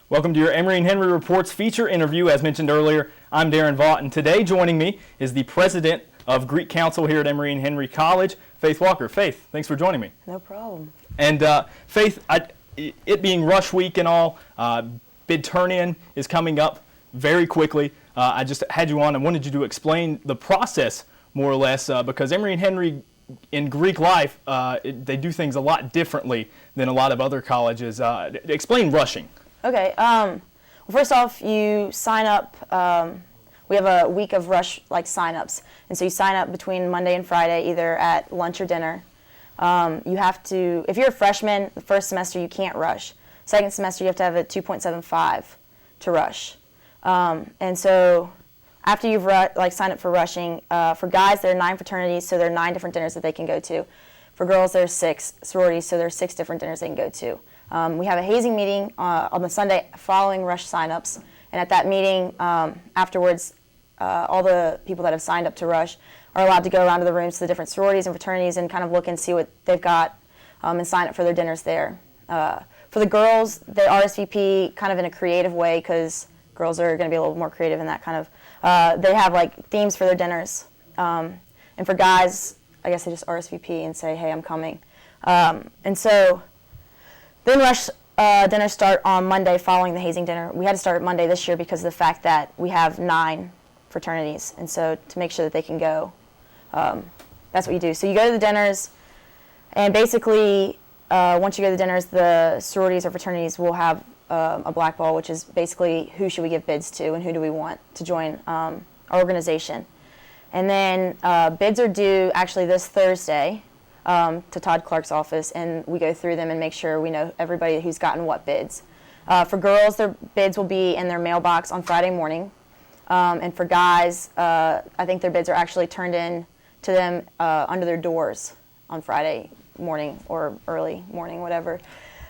Welcome to your Emory Henry Reports feature interview. As mentioned earlier, I'm Daron Vaught, and today joining me is the president of Greek Counsil here at Emory Henry College, Faith Walker. Faith, thanks for joining me. No problem. And Faith, it being rush week and all, bid turn-in is coming up very quickly. I just had you on and wanted you to explain the process more or less because Emory Henry in Greek life, they do things a lot differently than a lot of other colleges. Explain rushing. Okay. Well, first off, you sign up. We have a week of rush sign-ups, and so you sign up between Monday and Friday, either at lunch or dinner. You have to, if you're a freshman, the first semester you can't rush. Second semester you have to have a 2.75 to rush. And so after you've signed up for rushing, for guys there are 9 fraternities, so there are 9 different dinners that they can go to. For girls there are 6 sororities, so there are 6 different dinners they can go to. We have a hazing meeting on the Sunday following rush signups, and at that meeting afterwards, all the people that have signed up to rush are allowed to go around to the rooms to the different sororities and fraternities and kind of look and see what they've got and sign up for their dinners there. For the girls, they RSVP kind of in a creative way because girls are going to be a little more creative in that kind of, they have themes for their dinners. And for guys, I guess they just RSVP and say, hey, I'm coming. And so then rush dinners start on Monday following the hazing dinner. We had to start Monday this year because of the fact that we have 9 fraternities, and so to make sure that they can go, that's what you do. So you go to the dinners, and basically once you go to the dinners, the sororities or fraternities will have a blackball, which is basically who should we give bids to and who do we want to join our organization. And then bids are due actually this Thursday to Todd Clark's office, and we go through them and make sure we know everybody who's gotten what bids. For girls, their bids will be in their mailbox on Friday morning. And for guys, I think their bids are actually turned in to them under their doors on Friday morning or early morning, whatever.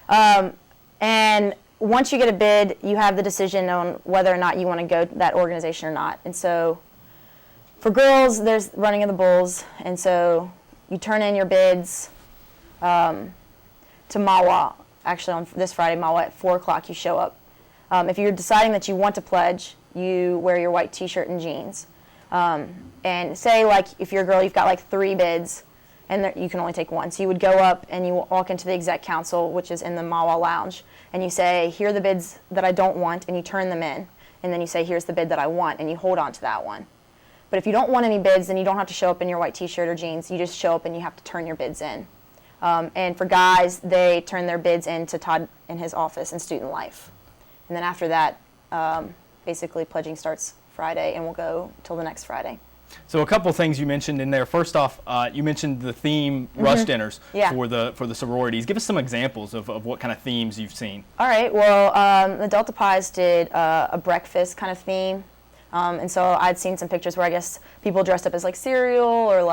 And once you get a bid, you have the decision on whether or not you want to go to that organization or not. And so for girls, there's running of the bulls, and so you turn in your bids to MAWA. Actually, on this Friday, MAWA at 4 o'clock, you show up. If you're deciding that you want to pledge, you wear your white T-shirt and jeans. And say, if you're a girl, you've got 3 bids, and you can only take 1. So you would go up and you walk into the exec council, which is in the MAWA lounge, and you say, here are the bids that I don't want, and you turn them in. And then you say, here's the bid that I want, and you hold on to that one. But if you don't want any bids, then you don't have to show up in your white T-shirt or jeans. You just show up and you have to turn your bids in. And for guys, they turn their bids in to Todd in his office in Student Life. And then after that, basically pledging starts Friday and will go till the next Friday. So a couple things you mentioned in there. First off, you mentioned the theme rush dinners for the sororities. Give us some examples of what kind of themes you've seen. All right. Well, the Delta Pies did a breakfast kind of theme. And so I'd seen some pictures where I guess people dressed up as cereal or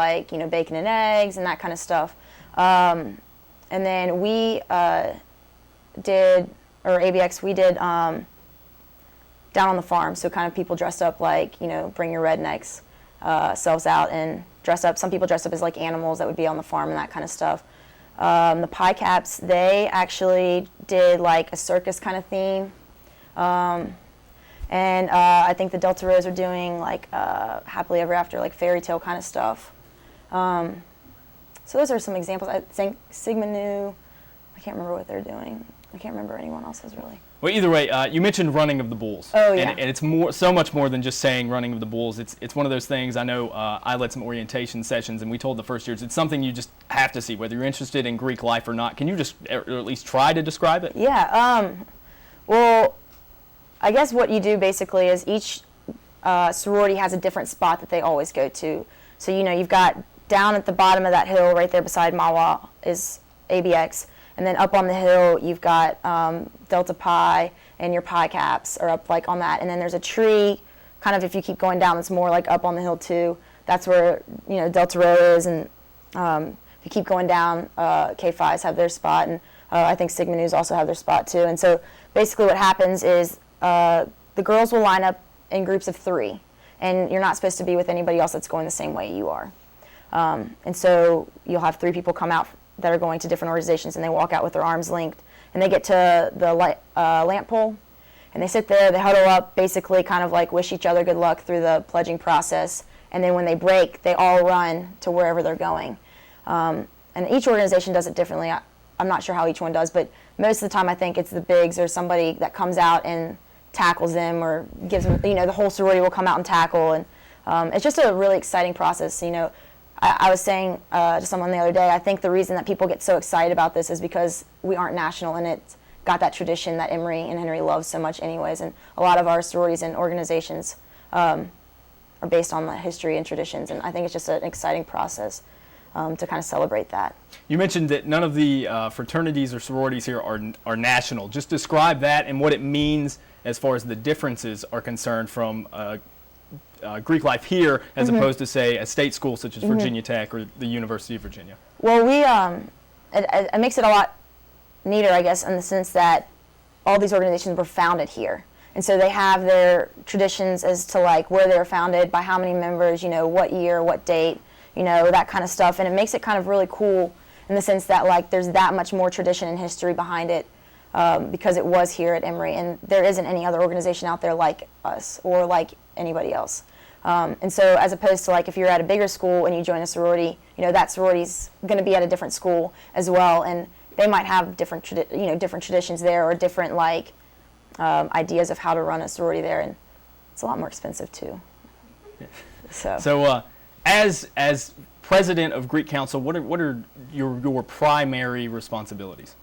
bacon and eggs and that kind of stuff. And then we did, or ABX, we did down on the farm. So kind of people dressed up bring your rednecks selves out and dress up. Some people dressed up as animals that would be on the farm and that kind of stuff. The Pie Caps, they actually did a circus kind of theme. And I think the Delta Rose are doing Happily Ever After, fairy tale kind of stuff. So those are some examples. I think Sigma Nu, I can't remember what they're doing. I can't remember anyone else's really. Well, either way, you mentioned running of the bulls. Oh, yeah. And it's so much more than just saying running of the bulls. It's one of those things. I know I led some orientation sessions, and we told the first years it's something you just have to see, whether you're interested in Greek life or not. Can you just or at least try to describe it? Yeah. Well, I guess what you do basically is each sorority has a different spot that they always go to. So, you've got down at the bottom of that hill right there beside MAWA is ABX. And then up on the hill, you've got Delta Pi and your Pie Caps are up on that. And then there's a tree, kind of if you keep going down, it's more up on the hill too. That's where, Delta Rho is. And if you keep going down, K-Phis have their spot. And I think Sigma Nus also have their spot too. And so basically what happens is the girls will line up in groups of 3. And you're not supposed to be with anybody else that's going the same way you are. And so you'll have 3 people come out that are going to different organizations, and they walk out with their arms linked, and they get to the lamp pole, And they sit there, they huddle up, basically kind of like wish each other good luck through the pledging process. And then when they break, they all run to wherever they're going. And each organization does it differently. I'm not sure how each one does, but most of the time I think it's the bigs or somebody that comes out and tackles them or gives them, the whole sorority will come out and tackle. And it's just a really exciting process. I was saying to someone the other day, I think the reason that people get so excited about this is because we aren't national, and it's got that tradition that Emory and Henry love so much anyways. And a lot of our sororities and organizations are based on the history and traditions, and I think it's just an exciting process to kind of celebrate that. You mentioned that none of the fraternities or sororities here are national. Just describe that and what it means as far as the differences are concerned from Greek life here as opposed to, say, a state school such as Virginia Tech or the University of Virginia. Well, it makes it a lot neater, I guess, in the sense that all these organizations were founded here. And so they have their traditions as to like where they were founded, by how many members, what year, what date, that kind of stuff. And it makes it kind of really cool in the sense that like there's that much more tradition and history behind it because it was here at Emory, and there isn't any other organization out there like us or like anybody else. And so as opposed to like if you're at a bigger school and you join a sorority, that sorority's going to be at a different school as well, and they might have different traditions there or different like ideas of how to run a sorority there, and it's a lot more expensive too. So as president of Greek Council, what are your primary responsibilities?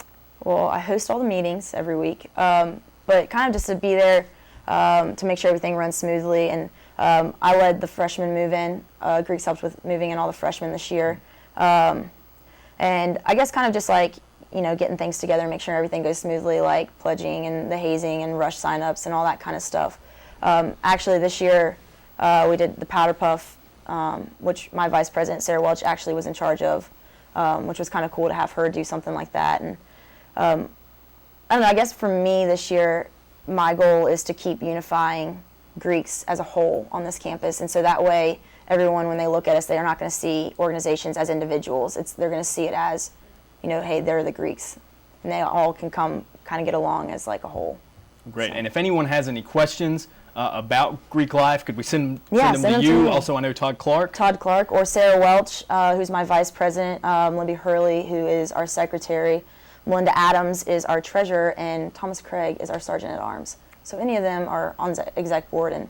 Well, I host all the meetings every week, but kind of just to be there to make sure everything runs smoothly. And I led the freshman move-in. Greeks helped with moving in all the freshmen this year. And I guess kind of just like, getting things together and make sure everything goes smoothly, like pledging and the hazing and rush signups and all that kind of stuff. Actually, this year we did the powder puff, which my vice president, Sarah Welch, actually was in charge of, which was kind of cool to have her do something like that. And I don't know, I guess for me this year, my goal is to keep unifying Greeks as a whole on this campus. And so that way, everyone, when they look at us, they're not going to see organizations as individuals. They're going to see it as, hey, they're the Greeks. And they all can come kind of get along as like a whole. Great. So. And if anyone has any questions about Greek life, could we send them to send you? To also, I know Todd Clark, or Sarah Welch, who's my vice president, Libby Hurley, who is our secretary, Melinda Adams is our treasurer, and Thomas Craig is our sergeant at arms. So any of them are on the exec board and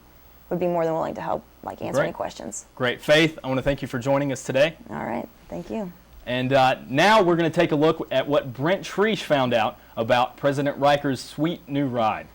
would be more than willing to help answer any questions. Great. Faith, I want to thank you for joining us today. All right. Thank you. And now we're going to take a look at what Brent Treesh found out about President Riker's sweet new ride.